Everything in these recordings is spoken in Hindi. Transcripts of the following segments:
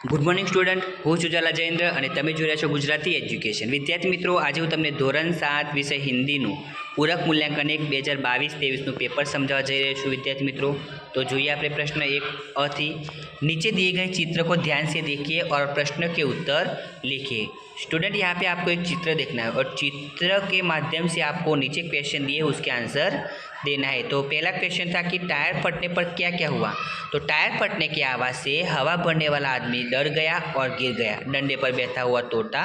ગુડ મોર્નિંગ સ્ટુડન્ટ, હું છું ઝાલા જયેન્દ્ર અને તમે જોઈ રહ્યા છો ગુજરાતી એજ્યુકેશન. વિદ્યાર્થી મિત્રો, આજે હું તમને ધોરણ 7 વિષય હિન્દીનું પૂરક મૂલ્યાંકન 2022-23નું પેપર समझावा जा रहे છું. विद्यार्थी मित्रों, तो જોઈએ આપણે प्रश्न 1 अ थी. नीचे दिए गए चित्र को ध्यान से देखिए और प्रश्न के उत्तर लिखिए. स्टूडेंट, यहाँ पे आपको एक चित्र देखना है और चित्र के माध्यम से आपको नीचे क्वेश्चन दिए उसके आंसर देना है. तो पहला क्वेश्चन था कि टायर फटने पर क्या क्या हुआ. तो टायर फटने की आवाज़ से हवा भरने वाला आदमी डर गया और गिर गया. डंडे पर बैठा हुआ तोता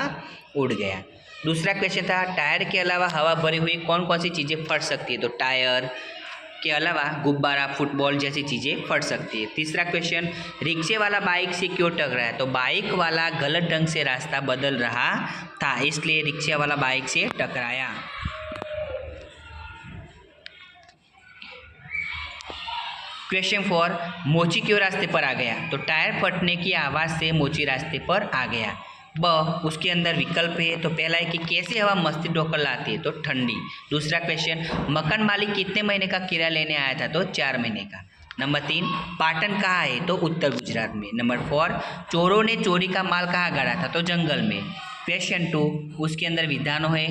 उड़ गया. दूसरा क्वेश्चन था टायर के अलावा हवा भरी हुई कौन कौन सी चीज़ें फट सकती है. तो टायर के अलावा गुब्बारा, फुटबॉल जैसी चीज़ें फट सकती है. तीसरा क्वेश्चन, रिक्शे वाला बाइक से क्यों टकराया. तो बाइक वाला गलत ढंग से रास्ता बदल रहा था, इसलिए रिक्शे वाला बाइक से टकराया. क्वेश्चन 4, मोची क्यों रास्ते पर आ गया. तो टायर फटने की आवाज़ से मोची रास्ते पर आ गया. ब, उसके अंदर विकल्प है. तो पहला है कि कैसे हवा मस्ती ढोकर लाती है. तो ठंडी. दूसरा क्वेश्चन, मकान मालिक कितने महीने का किराया लेने आया था. तो 4 महीने का. नंबर 3, पाटन कहाँ है. तो उत्तर गुजरात में. नंबर 4, चोरों ने चोरी का माल कहाँ गाड़ा था. तो जंगल में. क्वेश्चन 2, उसके अंदर विधानों है.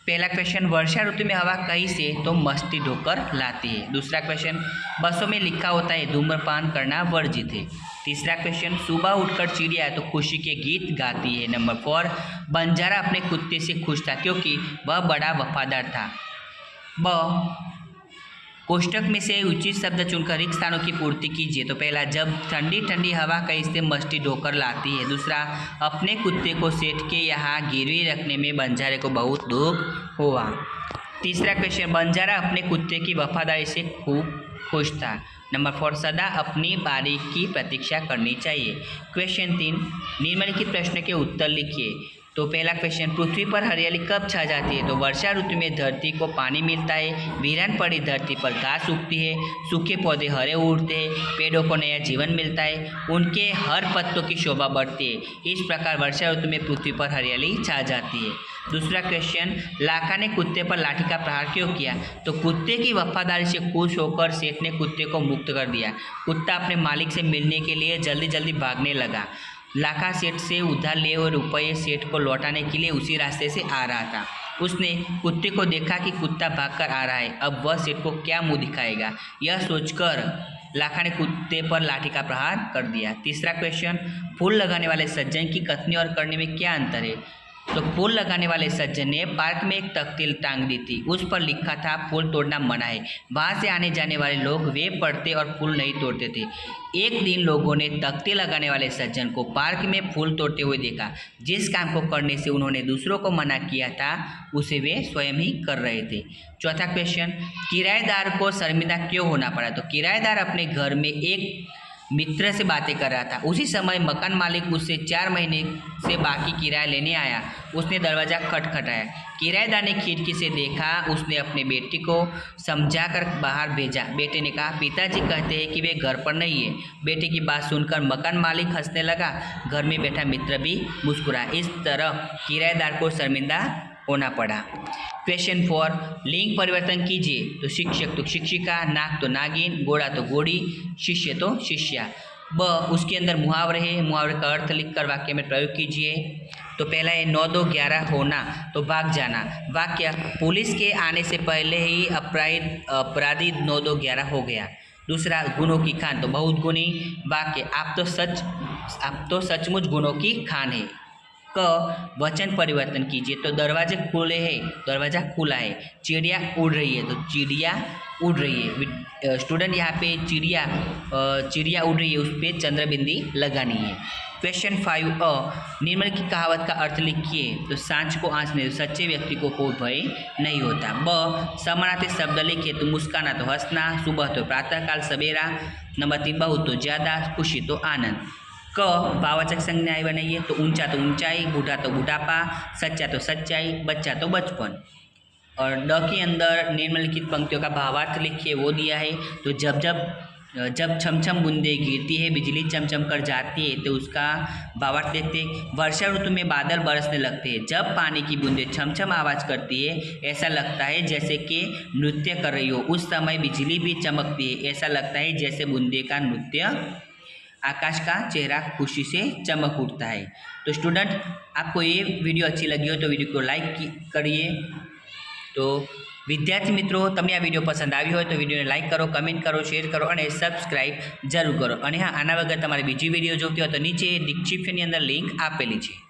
पहला क्वेश्चन, वर्षा ऋतु में हवा कहीं से तो मस्ती ढोकर लाती है. दूसरा क्वेश्चन, बसों में लिखा होता है धूम्रपान करना वर्जित है. तीसरा क्वेश्चन, सुबह उठकर चिड़िया तो खुशी के गीत गाती है. नंबर 4, बंजारा अपने कुत्ते से खुश था क्योंकि वह बड़ा वफादार था. ब, कोष्टक में से उचित शब्द चुनकर रिक्त स्थानों की पूर्ति कीजिए. तो पहला, जब ठंडी ठंडी हवा कहीं से मस्ती ढोकर लाती है. दूसरा, अपने कुत्ते को सेठ के यहाँ गिरवी रखने में बंजारे को बहुत दुख हुआ. तीसरा क्वेश्चन, बंजारा अपने कुत्ते की वफादारी से खूब खुश था. नंबर 4, सदा अपनी बारी की प्रतीक्षा करनी चाहिए. क्वेश्चन 3, निम्नलिखित प्रश्न के उत्तर लिखिए. तो पहला क्वेश्चन, पृथ्वी पर हरियाली कब छा जाती है. तो वर्षा ऋतु में धरती को पानी मिलता है. वीरान पड़ी धरती पर घास उगती है. सूखे पौधे हरे उड़ते हैं. पेड़ों को नया जीवन मिलता है. उनके हर पत्तों की शोभा बढ़ती है. इस प्रकार वर्षा ऋतु में पृथ्वी पर हरियाली छा जाती है. दूसरा क्वेश्चन, लाखा ने कुत्ते पर लाठी का प्रहार क्यों किया. तो कुत्ते की वफादारी से खुश होकर सेठ ने कुत्ते को मुक्त कर दिया. कुत्ता अपने मालिक से मिलने के लिए जल्दी जल्दी भागने लगा. लाखा सेठ से उधार लिए हुए रुपये सेठ को लौटाने के लिए उसी रास्ते से आ रहा था. उसने कुत्ते को देखा कि कुत्ता भागकर आ रहा है. अब वह सेठ को क्या मुंह दिखाएगा. यह सोचकर लाखा ने कुत्ते पर लाठी का प्रहार कर दिया. तीसरा क्वेश्चन, फूल लगाने वाले सज्जन की कथनी और करनी में क्या अंतर है. तो फूल लगाने वाले सज्जन ने पार्क में एक तख्ती टांग दी थी. उस पर लिखा था फूल तोड़ना मना है. वहाँ से आने जाने वाले लोग वे पढ़ते और फूल नहीं तोड़ते थे. एक दिन लोगों ने तख्ती लगाने वाले सज्जन को पार्क में फूल तोड़ते हुए देखा. जिस काम को करने से उन्होंने दूसरों को मना किया था उसे वे स्वयं ही कर रहे थे. चौथा क्वेश्चन, किराएदार को शर्मिंदा क्यों होना पड़ा. तो किराएदार अपने घर में एक मित्र से बातें कर रहा था. उसी समय मकान मालिक उससे 4 महीने से बाकी किराया लेने आया. उसने दरवाज़ा खटखटाया. किराएदार ने खिड़की से देखा. उसने अपने बेटे को समझाकर बाहर भेजा. बेटे ने कहा, पिताजी कहते हैं कि वे घर पर नहीं है. बेटे की बात सुनकर मकान मालिक हंसने लगा. घर में बैठा मित्र भी मुस्कुराया. इस तरह किराएदार को शर्मिंदा होना पड़ा. क्वेश्चन 4, लिंग परिवर्तन कीजिए. तो शिक्षक तो शिक्षिका, नाग तो नागिन, घोड़ा तो घोड़ी, शिष्य तो शिष्या. ब, उसके अंदर मुहावरे है. मुहावरे का अर्थ लिखकर वाक्य में प्रयोग कीजिए. तो पहला है 9 2 11 होना. तो भाग जाना. वाक्य, पुलिस के आने से पहले ही अपराधी 9 2 11 हो गया. दूसरा, गुणों की खान. तो बहुत गुणी. वाक्य, आप तो सचमुच गुणों की खान है. क, वचन परिवर्तन कीजिए. तो दरवाजे खुले हैं, दरवाज़ा खुला है. चिड़िया उड़ रही है. तो चिड़िया उड़ रही है. स्टूडेंट, यहाँ पे चिड़िया उड़ रही है, उस पर चंद्रबिंदी लगानी है. क्वेश्चन 5 अ, निम्नलिखित कहावत का अर्थ लिखिए. तो सांझ को आँच नहीं, सच्चे व्यक्ति को कोई भय नहीं होता. ब, समानार्थी शब्द लिखिए. तो मुस्काना तो हंसना, सुबह तो प्रातःकाल सवेरा. नंबर 3, बहुत तो ज़्यादा, खुशी तो आनंद. क, भाववाचक संज्ञाएं बनाइए. तो ऊंचा तो ऊंचाई, बूढ़ा तो बुढ़ापा, सच्चा तो सच्चाई, बच्चा तो बचपन. और ड के अंदर निम्नलिखित पंक्तियों का भावार्थ लिखिए, वो दिया है. तो जब छमछम बूंदे गिरती है, बिजली चमचम कर जाती है. तो उसका भावार्थ देखते हैं. वर्षा ऋतु में बादल बरसने लगते हैं. जब पानी की बूंदें छमछम आवाज़ करती है, ऐसा लगता है जैसे कि नृत्य कर रही हो. उस समय बिजली भी चमकती है, ऐसा लगता है जैसे बूंदे का नृत्य आकाश का चेहरा खुशी से चमक उठता है। तो स्टूडेंट, आपको ये वीडियो अच्छी लगी हो तो वीडियो को लाइक करिए। तो विद्यार्थी मित्रों, तमने आ वीडियो पसंद आई हो तो वीडियो ने लाइक करो, कमेंट करो, शेर करो और सब्सक्राइब जरूर करो। और हाँ, आना वगर तमारे बीजी वीडियो जोती हो तो नीचे डिस्क्रिप्शन अंदर लिंक आपेली है।